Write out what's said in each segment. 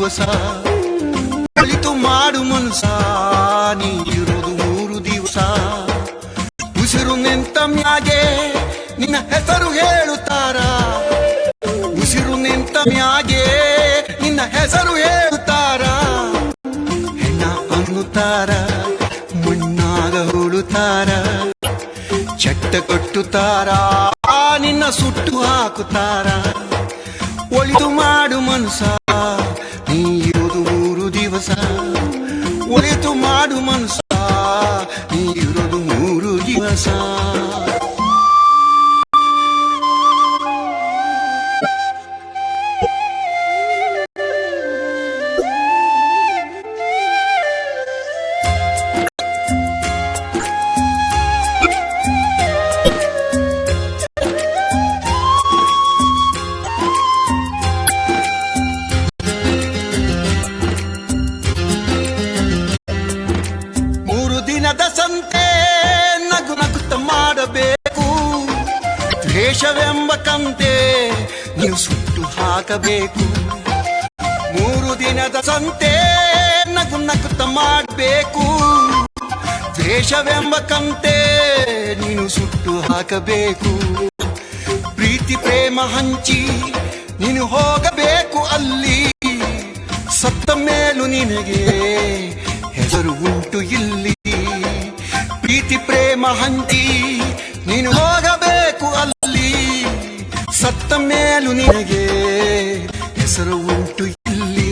ದಿವಸ ಒಳಿತು ಮಾಡು ಮನಸ ನೀ ಇರೋದು 3 ದಿವಸ ಉಸಿರು ನಿಂತ ಮ್ಯಾಗೆ ನಿನ್ನ ಹೆಸರು ಹೇಳುತ್ತಾರ ಉಸಿರು ನಿಂತ ಮ್ಯಾಗೆ ನಿನ್ನ ಹೆಸರು ಹೇಳುತ್ತಾರ ಹೆಣ್ಣ ಅನ್ನುತ್ತಾರ ಮಣ್ಣಾಗ ಹುಳುತ್ತಾರ ಚಟ್ಟ ಕಟ್ಟುತ್ತಾರ ನಿನ್ನ ಸುಟ್ಟು ಹಾಕುತ್ತಾರ ಒಳಿತು ಮಾಡು ಮನಸ ನೀ ಇರೋದು 3 ದಿವಸ ಒಳಿತು ಮಾಡು ಮನಸ ನೀ ಇರೋದು 3 ದಿವಸ ದಿನದ ಸಂತೆ ನಗು ನಗುತ್ತ ಮಾಡಬೇಕು ದ್ವೇಷವೆಂಬ ಕಂತೆ ನೀವು ಸುಟ್ಟು ಹಾಕಬೇಕು 3 ದಿನದ ಸಂತೆ ನಗು ನಗುತ್ತ ಮಾಡಬೇಕು ದ್ವೇಷವೆಂಬ ಕಂತೆ ನೀನು ಸುಟ್ಟು ಹಾಕಬೇಕು ಪ್ರೀತಿ ಪ್ರೇಮ ಹಂಚಿ ನೀನು ಹೋಗಬೇಕು ಅಲ್ಲಿ ಸತ್ತ ಮೇಲೂ ನಿನಗೆ ಹೆಸರು ಉಂಟು ಇಲ್ಲಿ ಪ್ರೀತಿ ಪ್ರೇಮ ಹಂಚಿ ನೀನು ಹೋಗಬೇಕು ಅಲ್ಲಿ ಸತ್ತ ಮೇಲೂ ನಿನಗೆ ಹೆಸರು ಉಂಟು ಇಲ್ಲಿ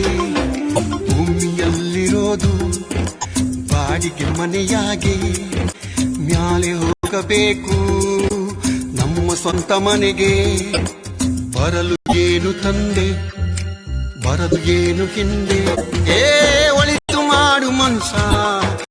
ಭೂಮಿಯಲ್ಲಿರೋದು ಬಾಡಿಗೆ ಮನೆಯಾಗಿ ಮ್ಯಾಲೆ ಹೋಗಬೇಕು ನಮ್ಮ ಸ್ವಂತ ಮನೆಗೆ ಬರಲು ಏನು ತಂದೆ ಬರದು ಏನು ಹಿಂದೆ ಒಳಿತು ಮಾಡು ಮನಸ